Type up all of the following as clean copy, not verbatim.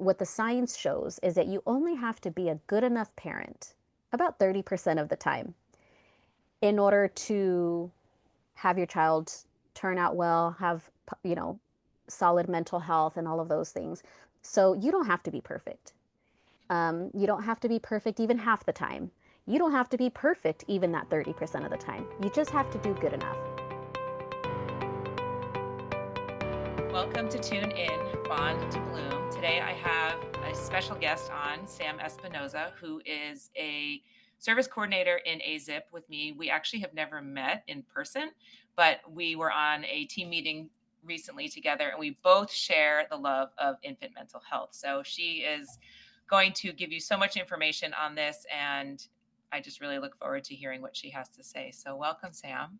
what the science shows is that you only have to be a good enough parent about 30% of the time in order to have your child turn out well, have, you know, solid mental health and all of those things. So you don't have to be perfect. You don't have to be perfect even half the time. You don't have to be perfect even that 30% of the time. You just have to do good enough. Welcome to Tune In, Bond to Bloom. Today I have a special guest on, Sam Espinoza, who is a service coordinator in AZIP with me. We actually have never met in person, but we were on a team meeting recently together, and we both share the love of infant mental health. So she is going to give you so much information on this, and I just really look forward to hearing what she has to say. So welcome, Sam.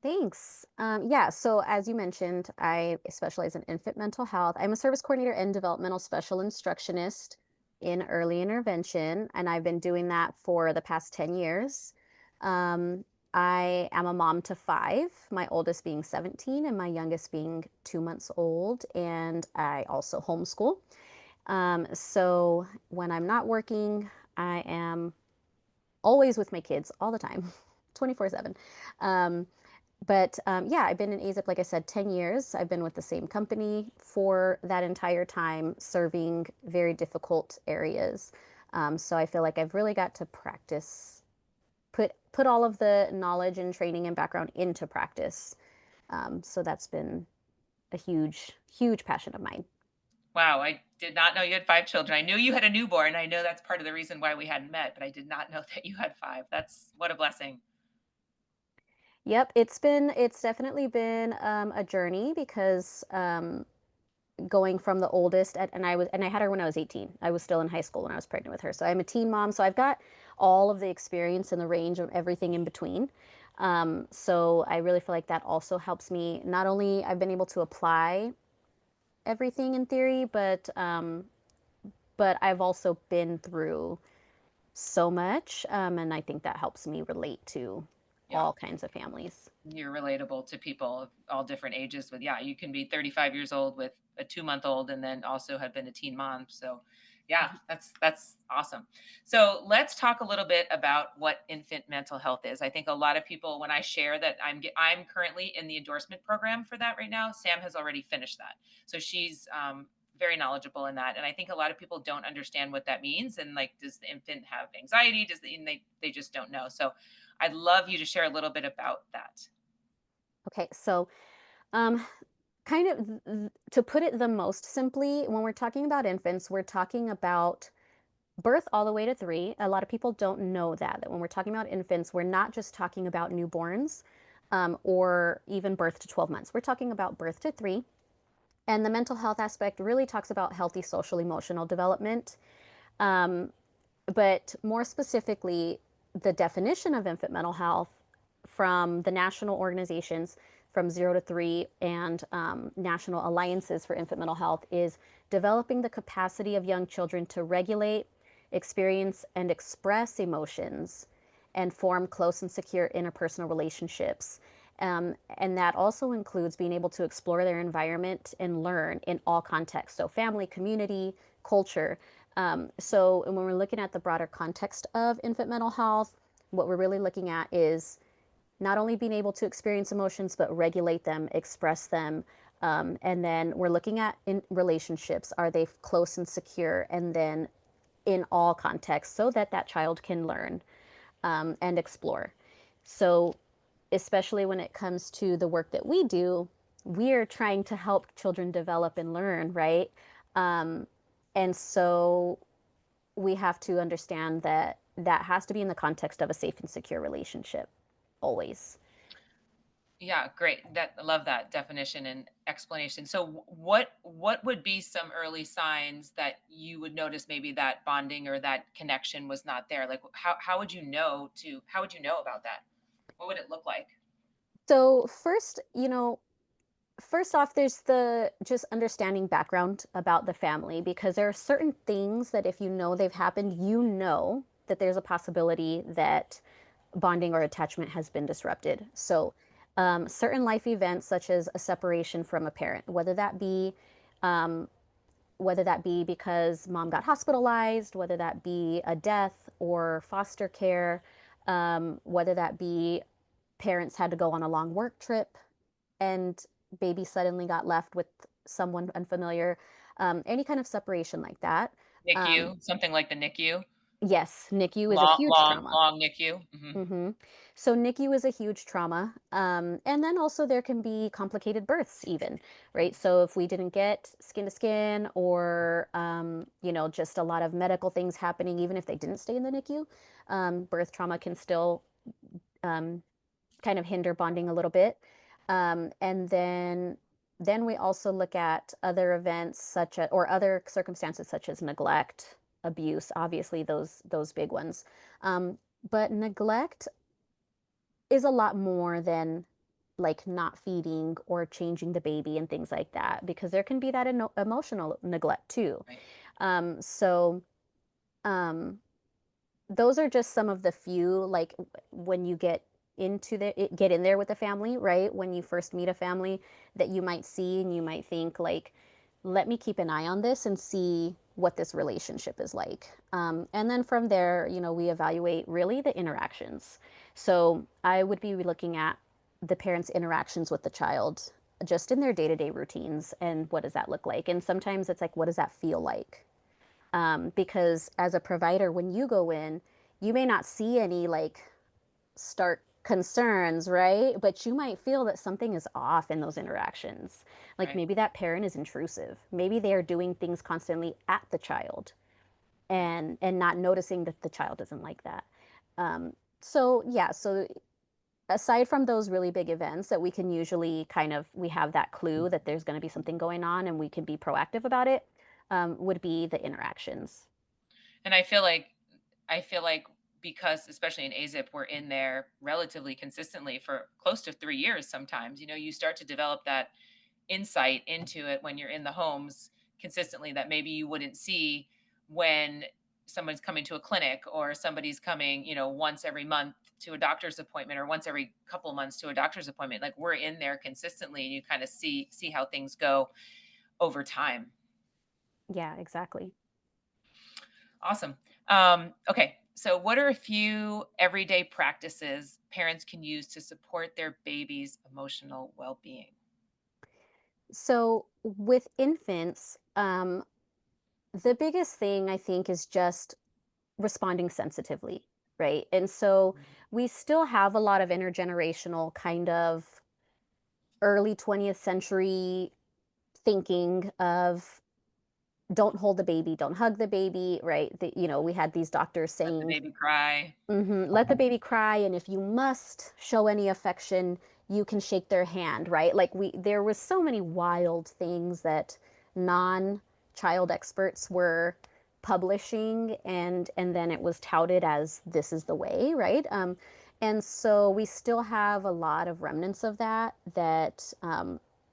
Thanks. Yeah, so as you mentioned, I specialize in infant mental health. I'm a service coordinator and developmental special instructionist in early intervention, and I've been doing that for the past 10 years. Um, I am a mom to five, my oldest being 17 and my youngest being 2 months old, and I also homeschool. So when I'm not working, I am always with my kids all the time, 24/7. Um, but yeah, I've been in AZIP, like I said, 10 years. I've been with the same company for that entire time, serving very difficult areas. So I feel like I've really got to practice, put all of the knowledge and training and background into practice. So that's been a huge, huge passion of mine. Wow, I did not know you had 5 children. I knew you had a newborn. I know that's part of the reason why we hadn't met, but I did not know that you had 5. That's what a blessing. Yep, it's definitely been a journey because going from the oldest and I had her when I was 18. I was still in high school when I was pregnant with her. So I'm a teen mom. So I've got all of the experience and the range of everything in between. So I really feel like that also helps me. Not only I've been able to apply everything in theory, but I've also been through so much, and I think that helps me relate to Yeah, all kinds of families. you're relatable to people of all different ages with yeah, you can be 35 years old with a 2-month-old and then also have been a teen mom. So, yeah, that's awesome. So, let's talk a little bit about what infant mental health is. I think a lot of people when I share that I'm currently in the endorsement program for that right now. Sam has already finished that. So she's very knowledgeable in that, and I think a lot of people don't understand what that means, and like does the infant have anxiety, does the and they just don't know. So I'd love you to share a little bit about that. Okay, so um, kind of to put it the most simply, when we're talking about infants, we're talking about birth all the way to three. A lot of people don't know that when we're talking about infants, we're not just talking about newborns or even birth to 12 months. We're talking about birth to three. And the mental health aspect really talks about healthy social emotional development. Um, but more specifically, the definition of infant mental health from the national organizations from 0 to 3 and national alliances for infant mental health is developing the capacity of young children to regulate, experience, and express emotions and form close and secure interpersonal relationships. And that also includes being able to explore their environment and learn in all contexts. So, family, community, culture. So, when we're looking at the broader context of infant mental health, what we're really looking at is not only being able to experience emotions, but regulate them, express them. And then we're looking at in relationships. Are they close and secure? And then in all contexts so that that child can learn and explore. So, especially when it comes to the work that we do, we are trying to help children develop and learn, right? Um, and so we have to understand that that has to be in the context of a safe and secure relationship, always. Yeah, great. That I love that definition and explanation. So what would be some early signs that you would notice maybe that bonding or that connection was not there? Like how would you know about that? What would it look like? So, first, first off, there's the just understanding background about the family because there are certain things that if you know they've happened, you know that there's a possibility that bonding or attachment has been disrupted. So, certain life events, such as a separation from a parent, whether that be whether that be because mom got hospitalized, whether that be a death or foster care, whether that be parents had to go on a long work trip and baby suddenly got left with someone unfamiliar, any kind of separation like that. Um, NICU, something like the NICU, yes, NICU is a long, huge long, trauma. long NICU. Hmm. So NICU is a huge trauma. And then also there can be complicated births even, right? So if we didn't get skin to skin or, just a lot of medical things happening, even if they didn't stay in the NICU, birth trauma can still um, kind of hinder bonding a little bit. And then we also look at other events such as, or other circumstances such as neglect, abuse, obviously those big ones. But neglect is a lot more than like not feeding or changing the baby and things like that, because there can be that emotional neglect too. Right, So um, those are just some of the few, like when you get in there with the family, right? When you first meet a family that you might see and you might think like, let me keep an eye on this and see what this relationship is like. And then from there, we evaluate really the interactions. So I would be looking at the parents' interactions with the child just in their day-to-day routines and what does that look like. And sometimes it's like, what does that feel like? Because as a provider, when you go in, you may not see any like stark concerns, right? But you might feel that something is off in those interactions. Like right, maybe that parent is intrusive. Maybe they are doing things constantly at the child and not noticing that the child doesn't like that. So yeah, so aside from those really big events that we can usually we have that clue that there's going to be something going on and we can be proactive about it, would be the interactions. and I feel like because especially in AZIP, we're in there relatively consistently for close to 3 years sometimes, you start to develop that insight into it when you're in the homes consistently that maybe you wouldn't see when someone's coming to a clinic or somebody's coming, once every month to a doctor's appointment or once every couple of months to a doctor's appointment. Like we're in there consistently and you kind of see how things go over time. Yeah, exactly. Awesome. Okay. So, what are a few everyday practices parents can use to support their baby's emotional well being? So with infants, the biggest thing I think is just responding sensitively, right? And so we still have a lot of intergenerational kind of early 20th century thinking of don't hold the baby, don't hug the baby, right? We had these doctors Let the saying, baby cry. let the baby cry, and if you must show any affection, you can shake their hand, right? Like there was so many wild things that non-child experts were publishing, and then it was touted as this is the way, right? And so we still have a lot of remnants of that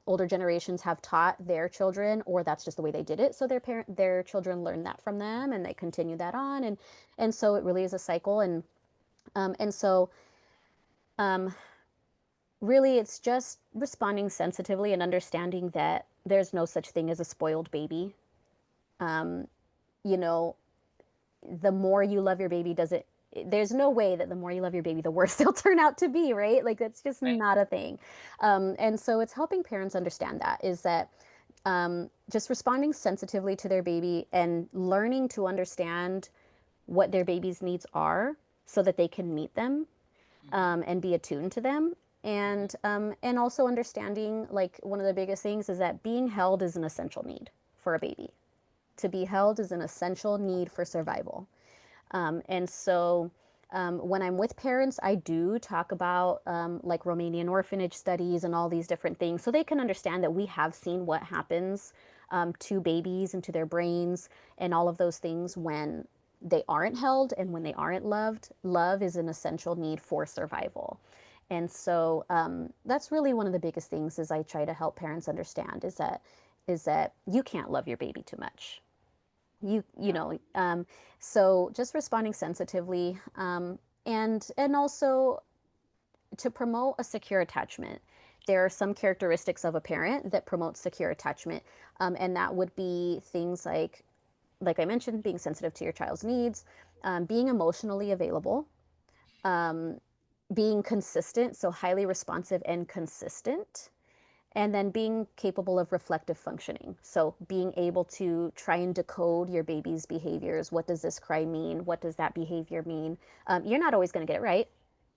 older generations have taught their children, or that's just the way they did it. So their children learn that from them, and they continue that on, and so it really is a cycle. And so um, really, it's just responding sensitively and understanding that there's no such thing as a spoiled baby. Um, you know, the more you love your baby, does it? There's no way that the more you love your baby, the worse they'll turn out to be, right? Like that's just Right. not a thing. And so it's helping parents understand that is that just responding sensitively to their baby and learning to understand what their baby's needs are so that they can meet them, Hmm. and be attuned to them. Hmm. And also understanding, like, one of the biggest things is that being held is an essential need for a baby. To be held is an essential need for survival. And so when I'm with parents, I do talk about like Romanian orphanage studies and all these different things so they can understand that we have seen what happens to babies and to their brains and all of those things when they aren't held and when they aren't loved. Love is an essential need for survival. And so that's really one of the biggest things is I try to help parents understand is that you can't love your baby too much. You Yeah. know so just responding sensitively, and also to promote a secure attachment. there are some characteristics of a parent that promote secure attachment, and that would be things like I mentioned, being sensitive to your child's needs, being emotionally available, um, being consistent, so highly responsive and consistent, and then being capable of reflective functioning. So being able to try and decode your baby's behaviors. What does this cry mean? What does that behavior mean? You're not always going to get it right.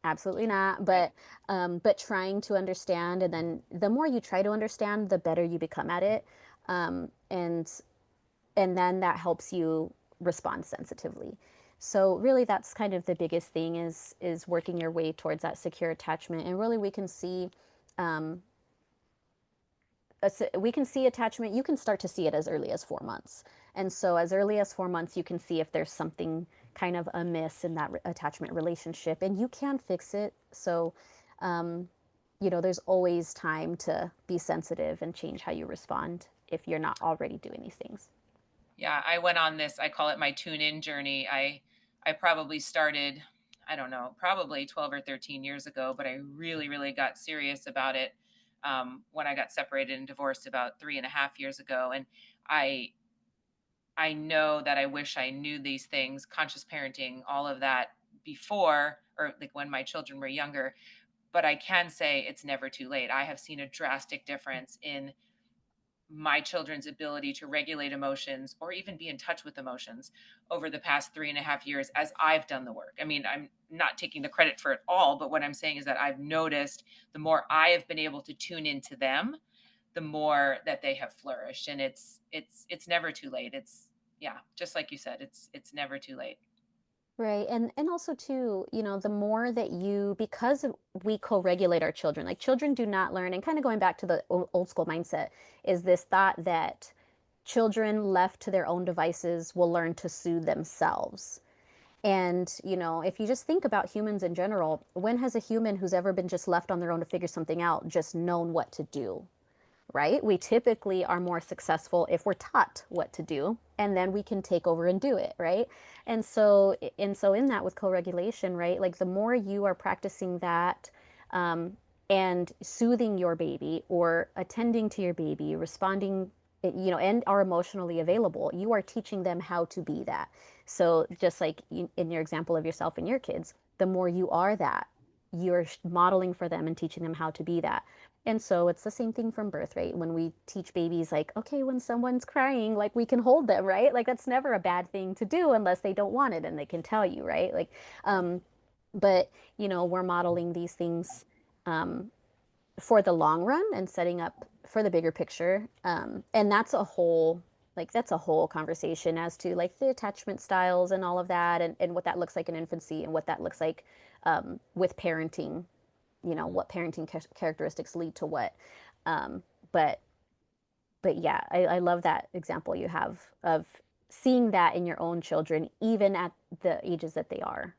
Absolutely not. Right. But trying to understand, and then the more you try to understand, the better you become at it. Um, and and then that helps you respond sensitively. So really that's kind of the biggest thing is working your way towards that secure attachment. And really um, we can see attachment. You can start to see it as early as 4 months. And so as early as 4 months, you can see if there's something kind of amiss in that attachment relationship, and you can fix it. So um, there's always time to be sensitive and change how you respond if you're not already doing these things. Yeah, I went on this, I call it my tune in journey. I probably started, I don't know, probably 12 or 13 years ago, but I really, really got serious about it when I got separated and divorced about 3.5 years ago. And I I know that I wish I knew these things, conscious parenting, all of that before, or like when my children were younger. But I can say it's never too late. I have seen a drastic difference in my children's ability to regulate emotions or even be in touch with emotions over the past 3.5 years as I've done the work. I mean, I'm not taking the credit for it all, but what I'm saying is that I've noticed the more I have been able to tune into them, the more that they have flourished. And it's never too late. It's yeah, just like you said, it's never too late. Right. And also too, the more that because we co-regulate our children, like children do not learn, and kind of going back to the old school mindset, is this thought that children left to their own devices will learn to soothe themselves. And, if you just think about humans in general, when has a human who's ever been just left on their own to figure something out just known what to do? Right? We typically are more successful if we're taught what to do, and then we can take over and do it, right? And so in that with co-regulation, right? Like the more you are practicing that, um, and soothing your baby or attending to your baby, responding, and are emotionally available, you are teaching them how to be that. So just like in your example of yourself and your kids, the more you are that, you're modeling for them and teaching them how to be that. And so it's the same thing from birth, right? When we teach babies, like, okay, when someone's crying, like we can hold them, right? Like that's never a bad thing to do unless they don't want it and they can tell you, right? Um, but, we're modeling these things um, for the long run and setting up for the bigger picture. And that's a whole conversation as to like the attachment styles and all of that, and what that looks like in infancy and what that looks like with parenting, what parenting characteristics lead to what. Um, but but yeah, I love that example you have of seeing that in your own children, even at the ages that they are.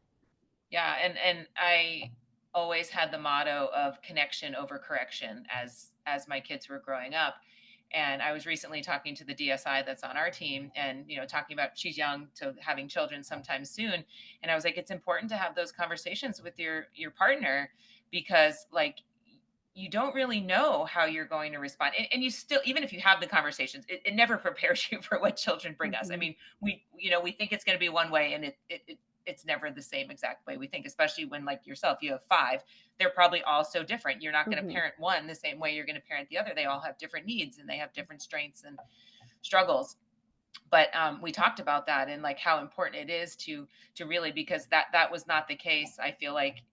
Yeah, and I always had the motto of connection over correction as my kids were growing up. And I was recently talking to the DSI that's on our team and talking about she's young to having children sometime soon. And I was like, it's important to have those conversations with your partner because like you don't really know how you're going to respond. And you still, even if you have the conversations, it never prepares you for what children bring us. I Hmm. mean, we think it's going to be one way and it's never the same exact way we think, especially when like yourself, you have five, they're probably all so different. You're not going to Hmm. parent one the same way you're going to parent the other. They all have different needs and they have different strengths and struggles. But we talked about that and like how important it is to really, because that was not the case. I feel like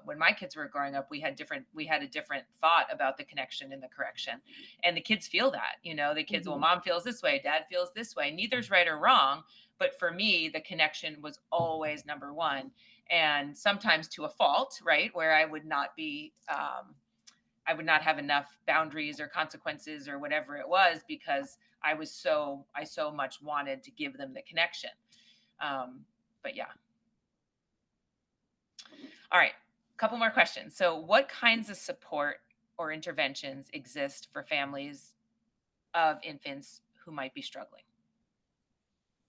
when my kids were growing up, we had a different thought about the connection and the correction, and the kids feel that. The kids, well, Hmm. mom feels this way, dad feels this way. Neither's right or wrong, but for me, the connection was always number one, and sometimes to a fault, right, where I would not have enough boundaries or consequences or whatever it was because I so much wanted to give them the connection. But yeah. All right. A couple more questions. So, what kinds of support or interventions exist for families of infants who might be struggling?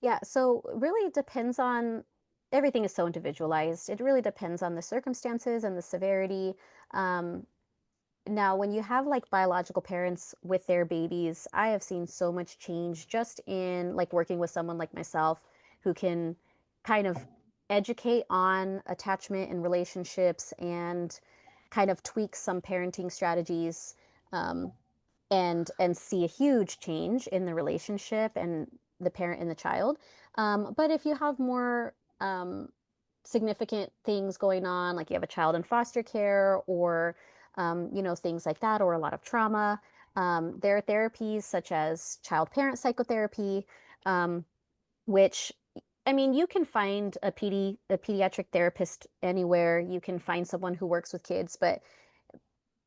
Yeah, so really it depends on everything is so individualized. It really depends on the circumstances and the severity. Um, Now, when you have like biological parents with their babies, I have seen so much change just in like working with someone like myself who can kind of educate on attachment and relationships and kind of tweak some parenting strategies, um, and see a huge change in the relationship and the parent and the child. But if you have more significant things going on, like you have a child in foster care or things like that, or a lot of trauma, there are therapies such as child parent psychotherapy, um, which I mean, you can find a pediatric therapist anywhere. You can find someone who works with kids, but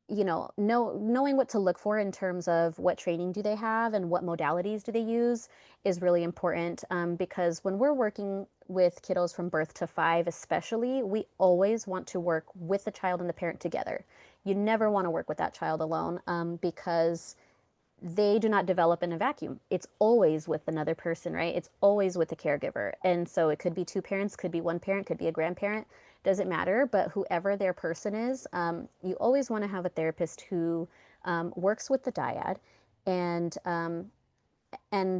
knowing what to look for in terms of what training do they have and what modalities do they use is really important, because when we're working with kiddos from birth to 5, especially, we always want to work with the child and the parent together. You never want to work with that child alone, because they do not develop in a vacuum. It's always with another person, right? It's always with the caregiver. And so it could be two parents, could be one parent, could be a grandparent, doesn't matter. But whoever their person is, you always want to have a therapist who works with the dyad, and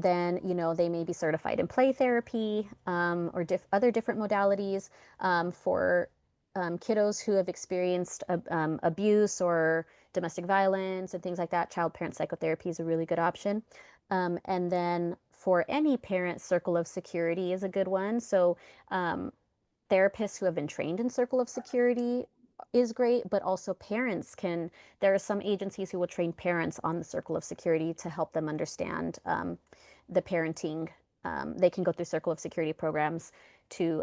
then they may be certified in play therapy, or other different modalities, for kiddos who have experienced abuse or domestic violence and things like that. Child parent psychotherapy is a really good option. And then for any parent, circle of security is a good one. So therapists who have been trained in circle of security is great, but also parents can. There are some agencies who will train parents on the circle of security to help them understand the parenting. They can go through circle of security programs to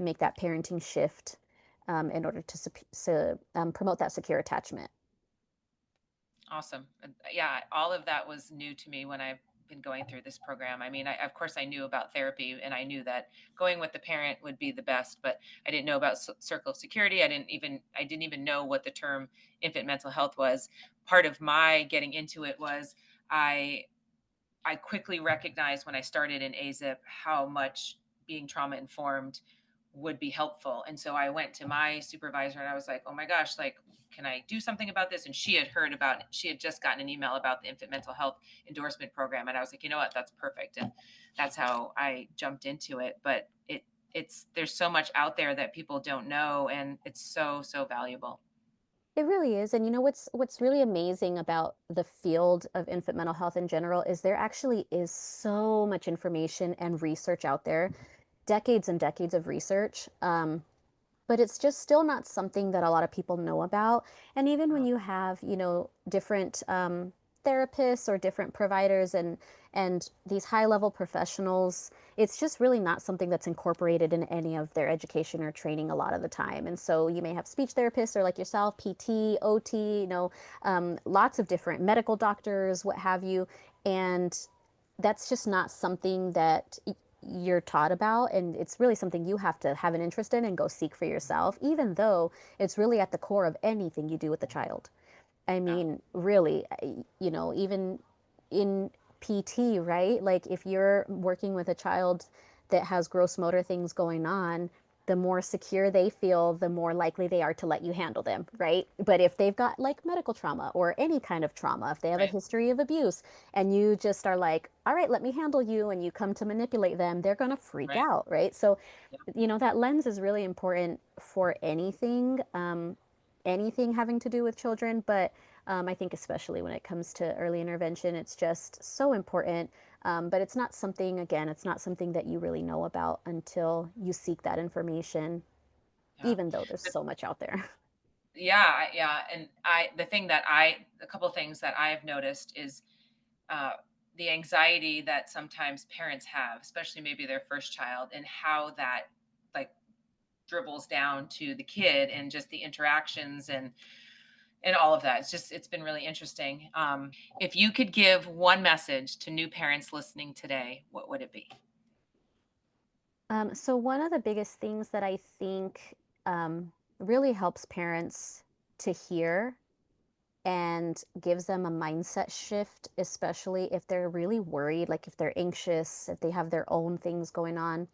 make that parenting shift, in order to promote that secure attachment. Awesome. Yeah, all of that was new to me when I've been going through this program. I mean, of course, I knew about therapy and I knew that going with the parent would be the best, but I didn't know about circle of security. I didn't even know what the term infant mental health was. Part of my getting into it was I I quickly recognized when I started in AZIP how much being trauma informed would be helpful. And so I went to my supervisor and I was like, oh my gosh, like, can I do something about this? And she had just gotten an email about the infant mental health endorsement program. And I was like, you know what, that's perfect. And that's how I jumped into it. But there's so much out there that people don't know. And it's so, so valuable. It really is. And what's really amazing about the field of infant mental health in general is there actually is so much information and research out there, decades and decades of research. But it's just still not something that a lot of people know about. And even when Uh, you have, different therapists or different providers and these high level professionals, it's just really not something that's incorporated in any of their education or training a lot of the time. And so you may have speech therapists or like yourself, PT, OT, lots of different medical doctors, what have you. And that's just not something that you're taught about, and it's really something you have to have an interest in and go seek for yourself, even though it's really at the core of anything you do with the child. I yeah, mean, really, even in PT, right? Like if you're working with a child that has gross motor things going on, the more secure they feel, the more likely they are to let you handle them, right? But if they've got like medical trauma or any kind of trauma, if they have a right, history of abuse, and you just are like, all right, let me handle you, and you come to manipulate them, they're going to freak right. out, right? So Yeah, that lens is really important for anything having to do with children. But I think especially when it comes to early intervention, it's just so important. But it's not something that you really know about until you seek that information, yeah. even though there's so much out there. Yeah, and a couple things that I've noticed is uh, the anxiety that sometimes parents have, especially maybe their first child, and how that like dribbles down to the kid and just the interactions and all of that. It's been really interesting. If you could give one message to new parents listening today, what would it be? So one of the biggest things that I think really helps parents to hear and gives them a mindset shift, especially if they're really worried, like if they're anxious, if they have their own things going on,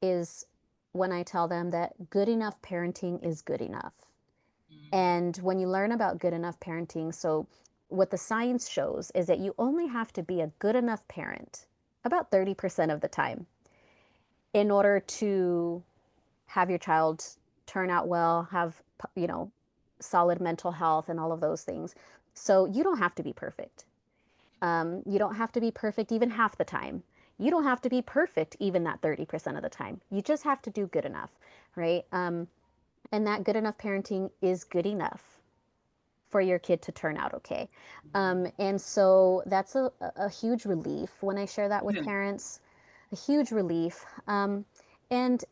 is when I tell them that good enough parenting is good enough. Mm. And when you learn about good enough parenting, so what the science shows is that you only have to be a good enough parent about 30% of the time in order to have your child turn out well, have, solid mental health and all of those things. So you don't have to be perfect. You don't have to be perfect even half the time. You don't have to be perfect even that 30% of the time. You just have to do good enough, right? And that good enough parenting is good enough for your kid to turn out okay. And so that's a huge relief when I share that with Mhm. parents, a huge relief. And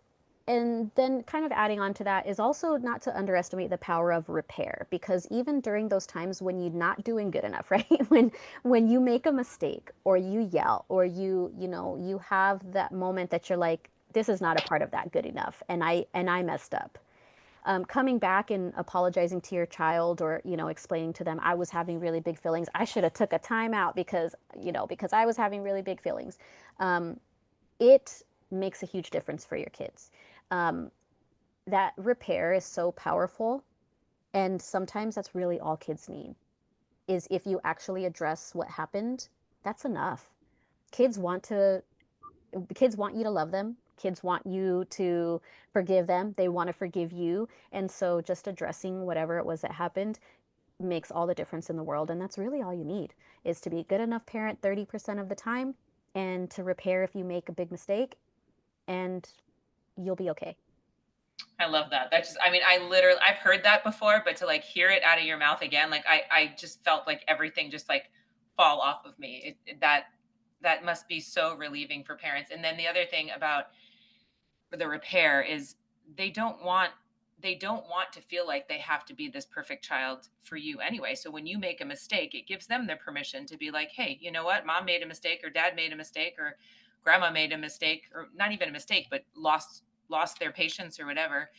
and then kind of adding on to that is also not to underestimate the power of repair, because even during those times when you're not doing good enough, right? When you make a mistake or you yell or you have that moment that you're like, this is not a part of that good enough, and I messed up. Coming back and apologizing to your child, or explaining to them, I was having really big feelings, I should have took a time out because I was having really big feelings. It makes a huge difference for your kids. um, that repair is so powerful, and sometimes that's really all kids need, is if you actually address what happened, that's enough. kids want to Kids want you to love them. Kids want you to forgive them. They want to forgive you. And so just addressing whatever it was that happened makes all the difference in the world. And that's really all you need, is to be a good enough parent 30% of the time, and to repair if you make a big mistake, and you'll be okay. I love that. That just, I mean, I literally, I've heard that before, but to like hear it out of your mouth again, like I just felt like everything just like fall off of me. That must be so relieving for parents. And then the other thing about the repair is they don't want they don't want to feel like they have to be this perfect child for you anyway. So when you make a mistake, it gives them the permission to be like, hey, you know what? Mom made a mistake, or dad made a mistake, or grandma made a mistake, or not even a mistake, but lost their patience or whatever.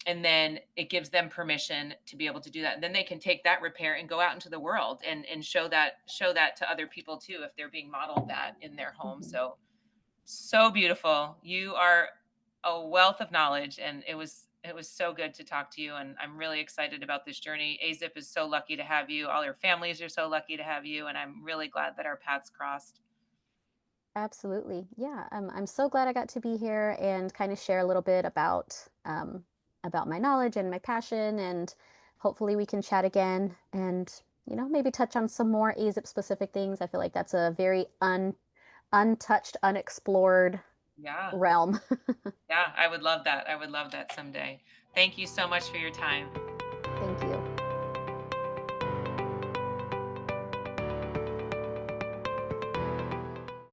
And then it gives them permission to be able to do that. And then they can take that repair and go out into the world and show that to other people too, if they're being modeled that in their home. Mm-hmm. So so beautiful. You are a wealth of knowledge, and it was so good to talk to you, and I'm really excited about this journey. AZIP is so lucky to have you. All your families are so lucky to have you, and I'm really glad that our paths crossed. Absolutely. Yeah. I'm so glad I got to be here and kind of share a little bit about my knowledge and my passion. And hopefully we can chat again and, maybe touch on some more AZIP specific things. I feel like that's a very untouched, unexplored Yeah. realm. Yeah, I would love that. I would love that someday. Thank you so much for your time.